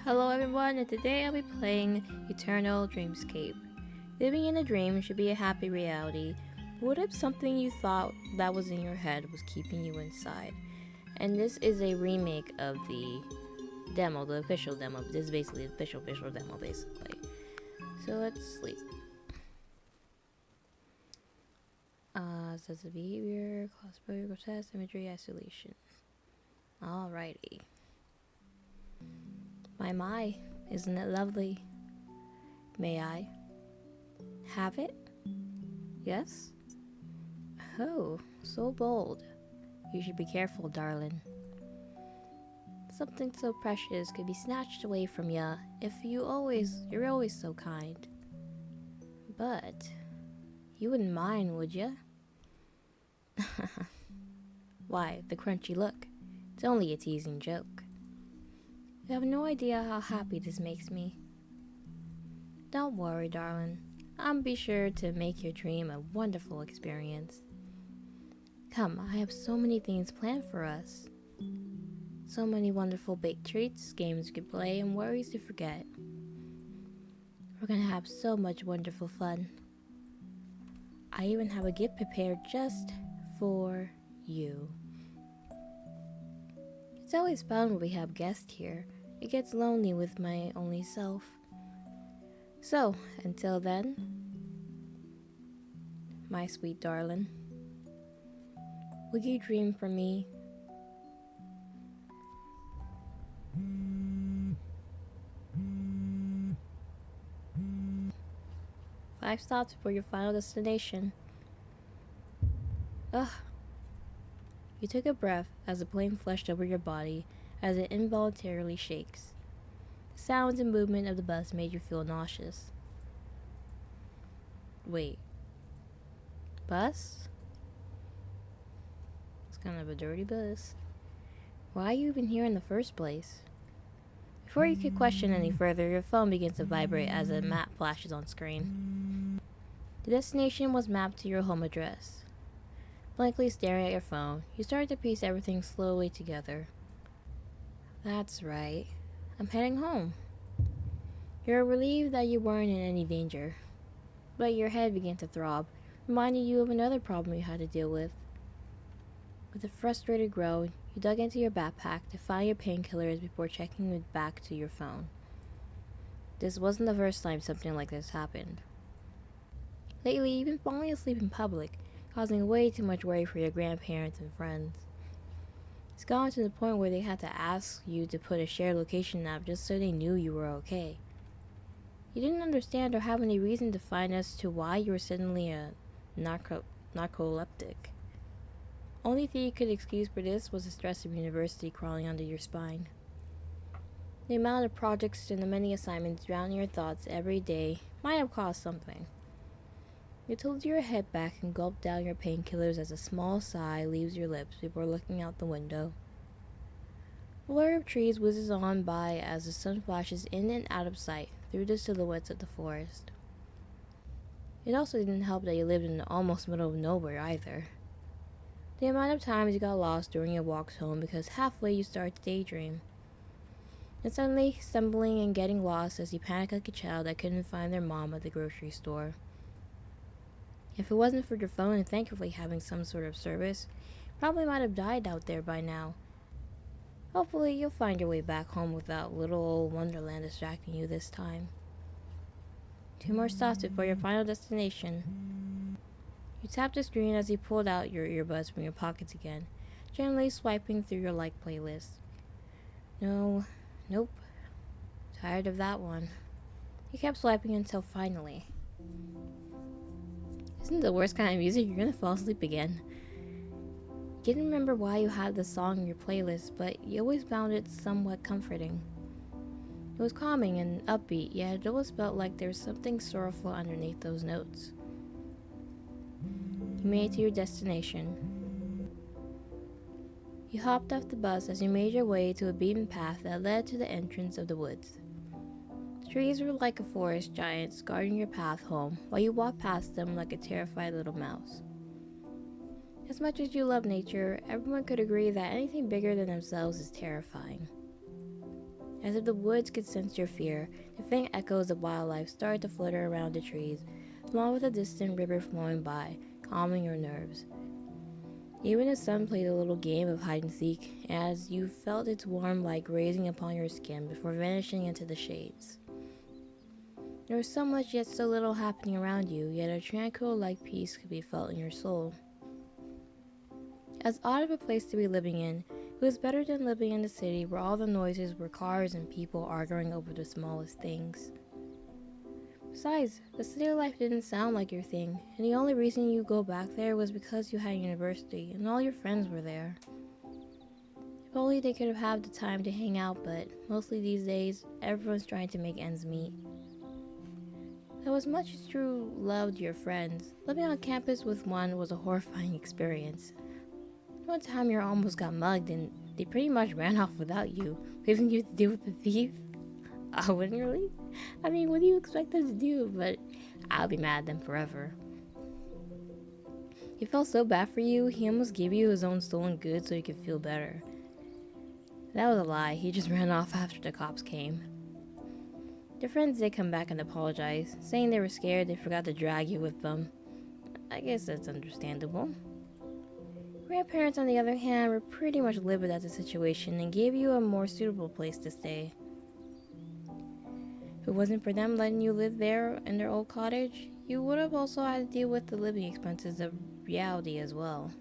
Hello everyone, and today I'll be playing Eternal Dreamscape. Living in a dream should be a happy reality. What if something you thought that was in your head was keeping you inside? And this is a remake of the demo, the official demo. This is basically the official demo, basically. So let's sleep. Says the behavior, classifier, grotesque, imagery, isolation. Alrighty. My, isn't it lovely? May I have it? Yes? Oh, so bold. You should be careful, darling. Something so precious could be snatched away from ya if you're always so kind. But you wouldn't mind, would ya? Why, the crunchy look. It's only a teasing joke. You have no idea how happy this makes me. Don't worry, darling. I'll be sure to make your dream a wonderful experience. Come, I have so many things planned for us. So many wonderful baked treats, games we could play, and worries to forget. We're gonna have so much wonderful fun. I even have a gift prepared just for you. It's always fun when we have guests here. It gets lonely with my only self. So, until then, my sweet darling, will you dream for me? Five stops before your final destination. Ugh. You took a breath as the plane flushed over your body as it involuntarily shakes. The sounds and movement of the bus made you feel nauseous. Wait. Bus? It's kind of a dirty bus. Why are you even here in the first place? Before you could question any further, your phone begins to vibrate as a map flashes on screen. The destination was mapped to your home address. Blankly staring at your phone, you start to piece everything slowly together. That's right. I'm heading home. You're relieved that you weren't in any danger, but your head began to throb, reminding you of another problem you had to deal with. With a frustrated groan, you dug into your backpack to find your painkillers before checking it back to your phone. This wasn't the first time something like this happened. Lately, you've been falling asleep in public, causing way too much worry for your grandparents and friends. It's gone to the point where they had to ask you to put a shared location app just so they knew you were okay. You didn't understand or have any reason to find as to why you were suddenly a narcoleptic. Only thing you could excuse for this was the stress of university crawling under your spine. The amount of projects and the many assignments drowning your thoughts every day might have caused something. You tilted your head back and gulped down your painkillers as a small sigh leaves your lips before looking out the window. A blur of trees whizzes on by as the sun flashes in and out of sight through the silhouettes of the forest. It also didn't help that you lived in the almost middle of nowhere either. The amount of times you got lost during your walks home because halfway you started to daydream. And suddenly stumbling and getting lost as you panic like a child that couldn't find their mom at the grocery store. If it wasn't for your phone and thankfully having some sort of service, probably might have died out there by now. Hopefully you'll find your way back home without little old Wonderland distracting you this time. 2 more stops before your final destination. You tapped the screen as you pulled out your earbuds from your pockets again, gently swiping through your like playlist. Nope. Tired of that one. You kept swiping until finally. Isn't the worst kind of music? You're gonna fall asleep again. You didn't remember why you had the song in your playlist, but you always found it somewhat comforting. It was calming and upbeat, yet it always felt like there was something sorrowful underneath those notes. You made it to your destination. You hopped off the bus as you made your way to a beaten path that led to the entrance of the woods. The trees were like a forest giants guarding your path home while you walked past them like a terrified little mouse. As much as you love nature, everyone could agree that anything bigger than themselves is terrifying. As if the woods could sense your fear, the faint echoes of wildlife started to flutter around the trees, along with a distant river flowing by, calming your nerves. Even the sun played a little game of hide and seek, as you felt its warm light grazing upon your skin before vanishing into the shades. There was so much yet so little happening around you, yet a tranquil-like peace could be felt in your soul. As odd of a place to be living in, it was better than living in the city where all the noises were cars and people arguing over the smallest things. Besides, the city life didn't sound like your thing, and the only reason you go back there was because you had university and all your friends were there. If only they could have had the time to hang out, but mostly these days, everyone's trying to make ends meet. Though as much as you loved your friends, living on campus with one was a horrifying experience. One time you almost got mugged and they pretty much ran off without you, leaving you to deal with the thief. I wouldn't really. I mean, what do you expect them to do? But I'll be mad at them forever. He felt so bad for you, he almost gave you his own stolen goods so he could feel better. That was a lie, he just ran off after the cops came. Your friends did come back and apologize, saying they were scared they forgot to drag you with them. I guess that's understandable. Grandparents, on the other hand, were pretty much livid at the situation and gave you a more suitable place to stay. If it wasn't for them letting you live there in their old cottage, you would have also had to deal with the living expenses of reality as well.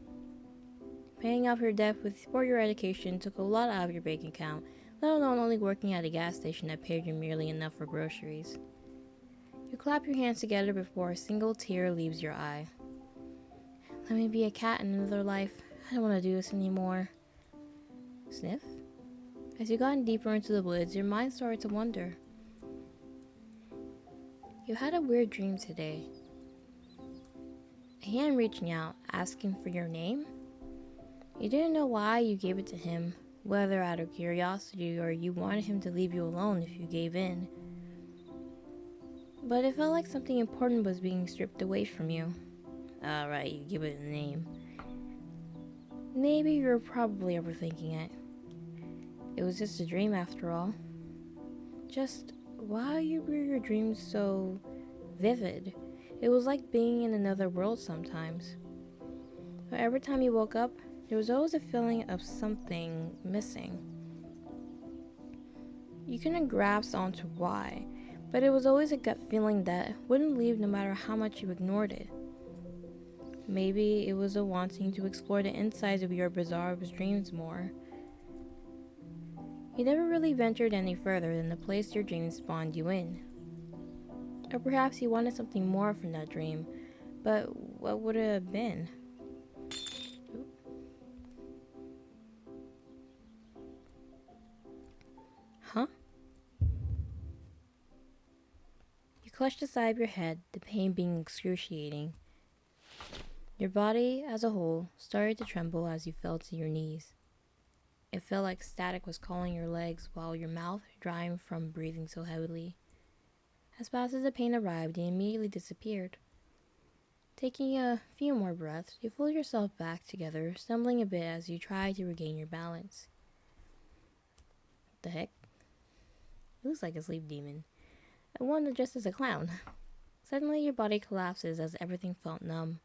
Paying off your debt for your education took a lot out of your bank account, let alone only working at a gas station that paid you merely enough for groceries. You clap your hands together before a single tear leaves your eye. Let me be a cat in another life. I don't want to do this anymore. Sniff? As you got deeper into the woods, your mind started to wonder. You had a weird dream today. A hand reaching out, asking for your name? You didn't know why you gave it to him, whether out of curiosity or you wanted him to leave you alone if you gave in. But it felt like something important was being stripped away from you. Right, you give it a name. Maybe you're probably overthinking it. It was just a dream after all. Just why were your dreams so vivid? It was like being in another world sometimes. But every time you woke up, there was always a feeling of something missing. You couldn't grasp onto why, but it was always a gut feeling that wouldn't leave no matter how much you ignored it. Maybe it was a wanting to explore the insides of your bizarre dreams more. You never really ventured any further than the place your dreams spawned you in. Or perhaps you wanted something more from that dream, but what would it have been? Huh? You clutched the side of your head, the pain being excruciating. Your body, as a whole, started to tremble as you fell to your knees. It felt like static was calling your legs while your mouth drying from breathing so heavily. As fast as the pain arrived, it immediately disappeared. Taking a few more breaths, you pulled yourself back together, stumbling a bit as you tried to regain your balance. What the heck? It looks like a sleep demon. And one dressed as a clown. Suddenly your body collapses as everything felt numb.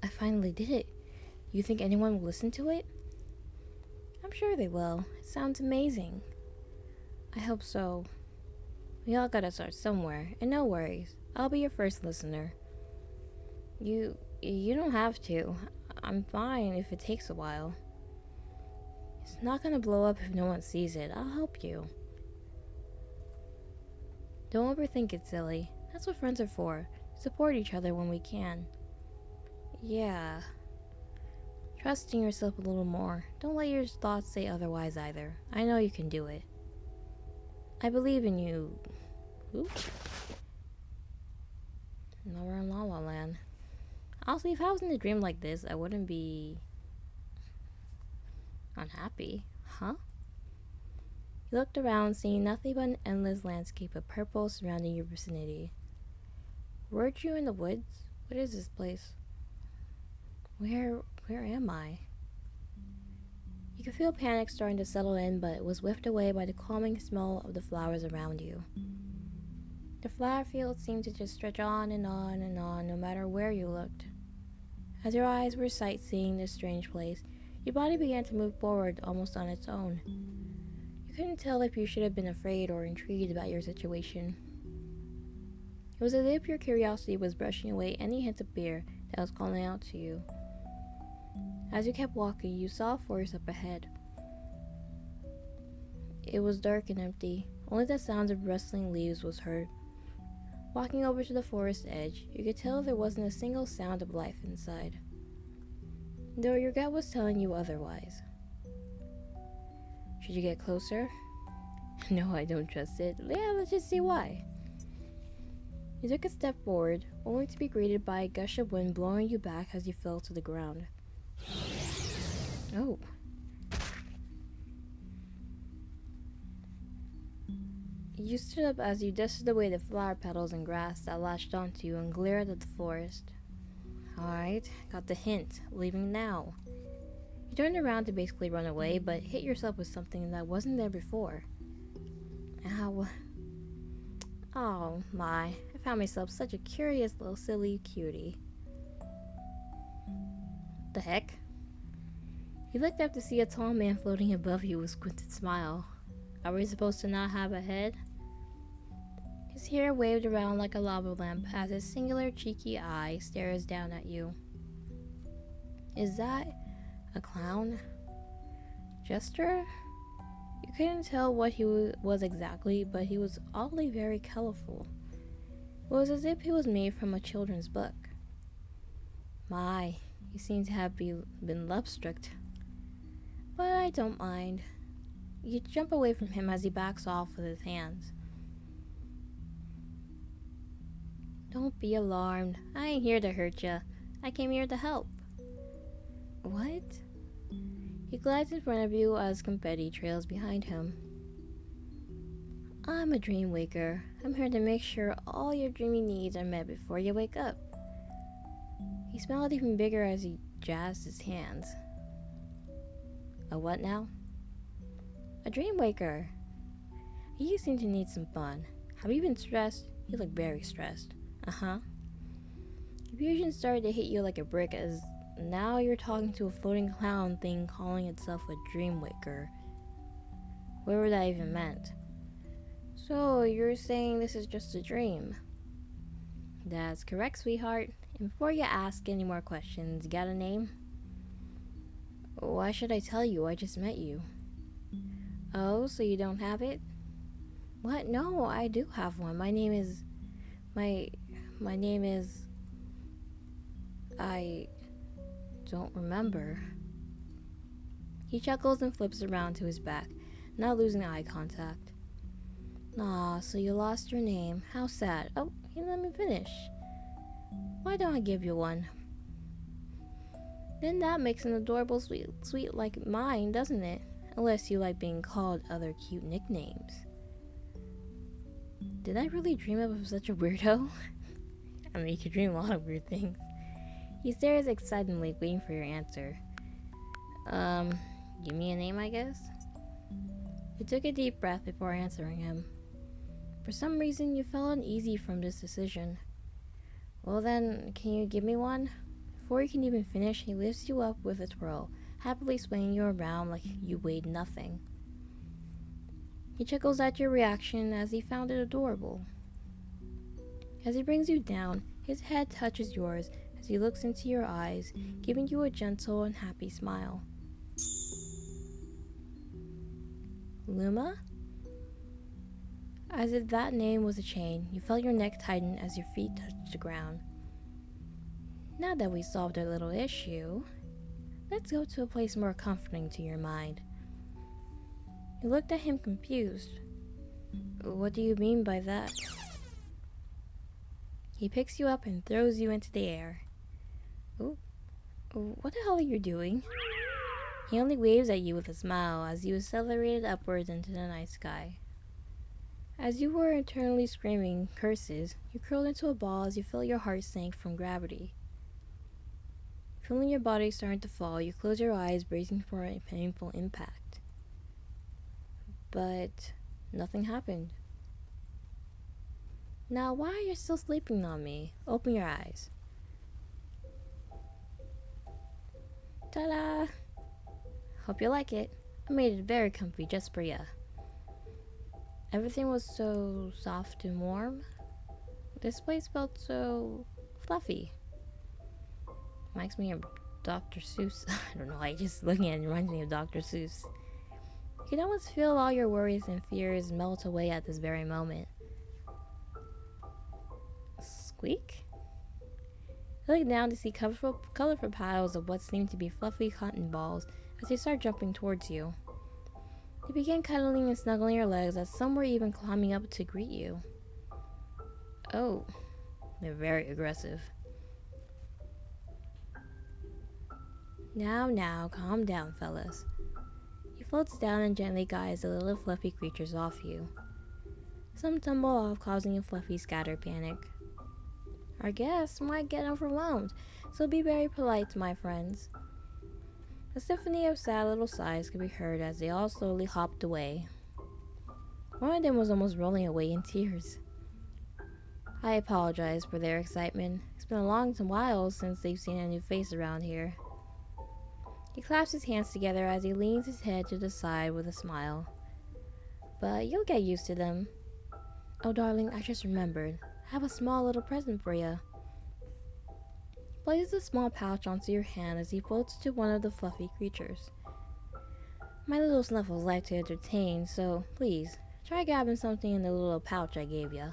I finally did it. You think anyone will listen to it? I'm sure they will. It sounds amazing. I hope so. We all gotta start somewhere, and no worries. I'll be your first listener. You don't have to. I'm fine if it takes a while. It's not gonna blow up if no one sees it. I'll help you. Don't overthink it, silly. That's what friends are for. Support each other when we can. Yeah. Trust in yourself a little more. Don't let your thoughts say otherwise either. I know you can do it. I believe in you. Oop. Now we're in La La Land. Honestly, if I was in a dream like this, I wouldn't be unhappy. Huh? You looked around, seeing nothing but an endless landscape of purple surrounding your vicinity. Weren't you in the woods? What is this place? Where am I? You could feel panic starting to settle in, but it was whiffed away by the calming smell of the flowers around you. The flower field seemed to just stretch on and on and on, no matter where you looked. As your eyes were sightseeing this strange place, your body began to move forward almost on its own. You couldn't tell if you should have been afraid or intrigued about your situation. It was as if your curiosity was brushing away any hint of fear that was calling out to you. As you kept walking, you saw a forest up ahead. It was dark and empty. Only the sounds of rustling leaves was heard. Walking over to the forest edge, you could tell there wasn't a single sound of life inside, though your gut was telling you otherwise. Should you get closer? No, I don't trust it. Yeah, let's just see why. You took a step forward, only to be greeted by a gush of wind blowing you back as you fell to the ground. Oh. You stood up as you dusted away the flower petals and grass that latched onto you and glared at the forest. Alright, got the hint. Leaving now. You turned around to basically run away, but hit yourself with something that wasn't there before. Ow. Oh my, I found myself such a curious little silly cutie. The heck? You looked up to see a tall man floating above you with a squinted smile. Are we supposed to not have a head? His hair waved around like a lava lamp as his singular cheeky eye stares down at you. Is that a clown? Jester? You couldn't tell what he was exactly, but he was oddly very colorful. It was as if he was made from a children's book. My, you seem to have been love-struck. But I don't mind. You jump away from him as he backs off with his hands. Don't be alarmed. I ain't here to hurt ya. I came here to help. What? He glides in front of you as confetti trails behind him. I'm a dream waker. I'm here to make sure all your dreamy needs are met before you wake up. He smiled even bigger as he jazzed his hands. A what now? A dream waker. You seem to need some fun. Have you been stressed? You look very stressed. Uh-huh. Confusion started to hit you like a brick as now you're talking to a floating clown thing calling itself a dream waker. Whatever that even meant. So, you're saying this is just a dream? That's correct, sweetheart. And before you ask any more questions, you got a name? Why should I tell you? I just met you. Oh, so you don't have it? What? No, I do have one. My name is... I don't remember. He chuckles and flips around to his back, not losing eye contact. Aw, so you lost your name. How sad. Oh, you let me finish. Why don't I give you one? Then that makes an adorable sweet like mine, doesn't it? Unless you like being called other cute nicknames. Did I really dream of such a weirdo? I mean, you could dream a lot of weird things. He stares excitedly, waiting for your answer. Give me a name, I guess? You took a deep breath before answering him. For some reason, you felt uneasy from this decision. Well then, can you give me one? Before you can even finish, he lifts you up with a twirl, happily swinging you around like you weighed nothing. He chuckles at your reaction as he found it adorable. As he brings you down, his head touches yours as he looks into your eyes, giving you a gentle and happy smile. Luma? As if that name was a chain, you felt your neck tighten as your feet touched the ground. Now that we solved our little issue, let's go to a place more comforting to your mind. You looked at him confused. What do you mean by that? He picks you up and throws you into the air. Ooh, what the hell are you doing? He only waves at you with a smile as you accelerated upwards into the night sky. As you were internally screaming curses, you curled into a ball as you felt your heart sank from gravity. Feeling your body starting to fall, you close your eyes, bracing for a painful impact. But nothing happened. Now, why are you still sleeping on me? Open your eyes. Ta-da! Hope you like it. I made it very comfy just for ya. Everything was so soft and warm. This place felt so fluffy. Reminds me of Dr. Seuss. I don't know, just looking at it reminds me of Dr. Seuss. You can almost feel all your worries and fears melt away at this very moment. Squeak? You look down to see colorful piles of what seem to be fluffy cotton balls as they start jumping towards you. They begin cuddling and snuggling your legs as some were even climbing up to greet you. Oh, they're very aggressive. Now, calm down, fellas. He floats down and gently guides the little fluffy creatures off you. Some tumble off, causing a fluffy scatter panic. Our guests might get overwhelmed, so be very polite to my friends. A symphony of sad little sighs could be heard as they all slowly hopped away. One of them was almost rolling away in tears. I apologize for their excitement. It's been a long while since they've seen a new face around here. He claps his hands together as he leans his head to the side with a smile. But you'll get used to them. Oh, darling, I just remembered. I have a small little present for you. He places a small pouch onto your hand as he floats to one of the fluffy creatures. My little snuffles like to entertain, so please, try grabbing something in the little pouch I gave you.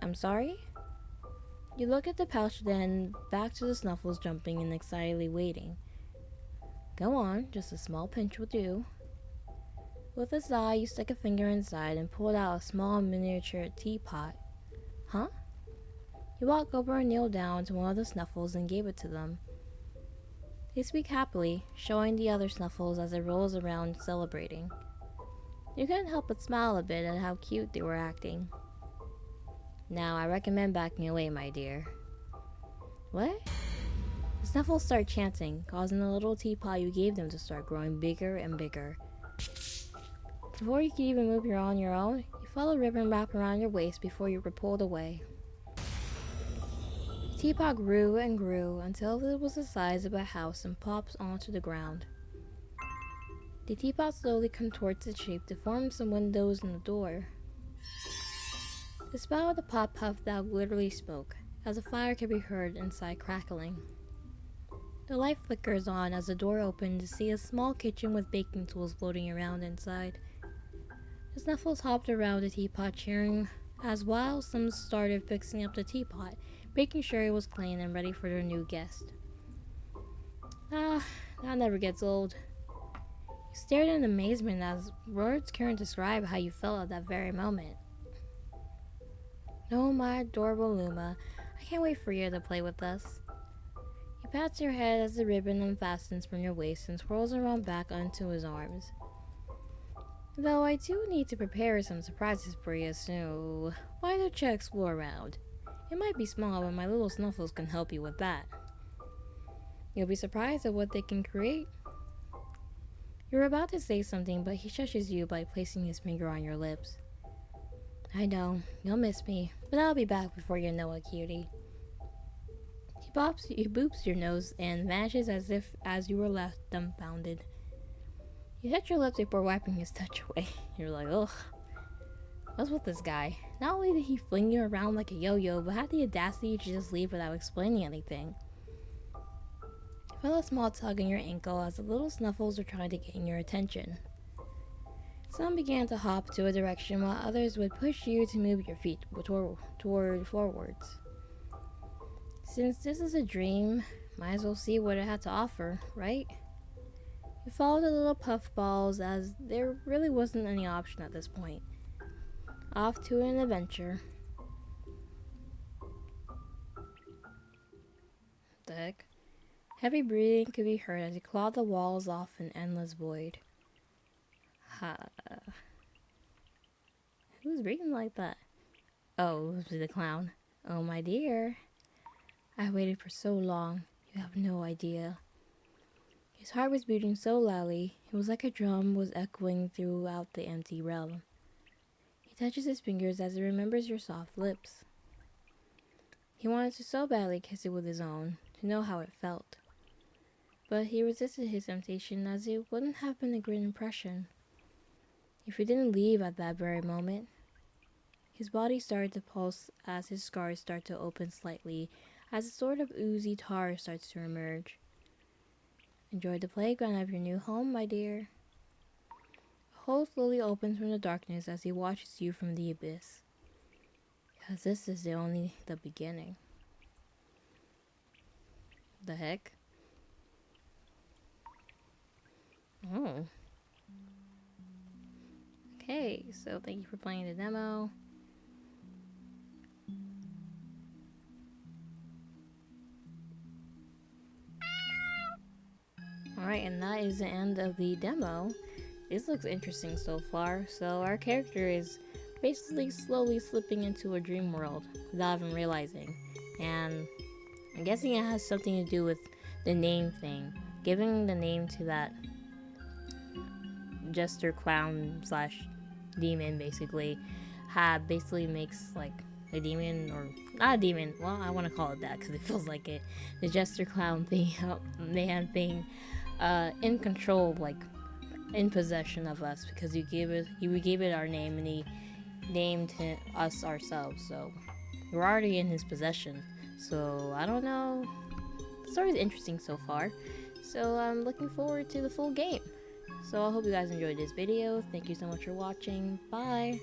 I'm sorry? You look at the pouch, then back to the snuffles jumping and excitedly waiting. Go on, just a small pinch will do. With a sigh, you stuck a finger inside and pulled out a small miniature teapot. Huh? You walked over and kneeled down to one of the snuffles and gave it to them. They speak happily, showing the other snuffles as it rolls around celebrating. You couldn't help but smile a bit at how cute they were acting. Now, I recommend backing away, my dear. What? The snuffles start chanting, causing the little teapot you gave them to start growing bigger and bigger. Before you could even move on your own, you felt a ribbon wrap around your waist before you were pulled away. The teapot grew and grew until it was the size of a house and pops onto the ground. The teapot slowly contorts its shape to form some windows in the door. The spout of the pot puffed out literally spoke, as a fire could be heard inside crackling. The light flickers on as the door opened to see a small kitchen with baking tools floating around inside. The snuffles hopped around the teapot cheering as while some started fixing up the teapot, making sure it was clean and ready for their new guest. Ah, that never gets old. You stared in amazement as words can't describe how you felt at that very moment. Oh, my adorable Luma, I can't wait for you to play with us. He pats your head as the ribbon unfastens from your waist and swirls around back onto his arms. Though I do need to prepare some surprises for you, so why don't you explore around? It might be small, but my little snuffles can help you with that. You'll be surprised at what they can create. You're about to say something, but he shushes you by placing his finger on your lips. I know, you'll miss me, but I'll be back before you know it, cutie. He boops your nose and vanishes as you were left dumbfounded. You hit your lips before wiping his touch away. You're like, ugh. What's with this guy? Not only did he fling you around like a yo-yo, but had the audacity to just leave without explaining anything. You felt a small tug in your ankle as the little snuffles were trying to gain your attention. Some began to hop to a direction while others would push you to move your feet toward forwards. Since this is a dream, might as well see what it had to offer, right? You followed the little puff balls as there really wasn't any option at this point. Off to an adventure. The heck? Heavy breathing could be heard as he clawed the walls off an endless void. Ha. Who's breathing like that? Oh, it was the clown. Oh, my dear. I waited for so long. You have no idea. His heart was beating so loudly, it was like a drum was echoing throughout the empty realm. He touches his fingers as he remembers your soft lips. He wanted to so badly kiss it with his own, to know how it felt. But he resisted his temptation as it wouldn't have been a great impression if he didn't leave at that very moment. His body started to pulse as his scars start to open slightly, as a sort of oozy tar starts to emerge. Enjoy the playground of your new home, my dear. A hole slowly opens from the darkness as he watches you from the abyss. Because this is only the beginning. The heck? Oh. Okay, so thank you for playing the demo. Alright, and that is the end of the demo. This looks interesting so far. So our character is basically slowly slipping into a dream world without even realizing. And I'm guessing it has something to do with the name thing. Giving the name to that Jester clown slash demon basically makes like a demon, or not a demon, well, I want to call it that because it feels like it, the Jester clown thing, man thing, in control, like in possession of us, because we gave it our name and he named us ourselves, so we're already in his possession. So I don't know, the story's interesting so far, so I'm looking forward to the full game. So I hope you guys enjoyed this video. Thank you so much for watching. Bye.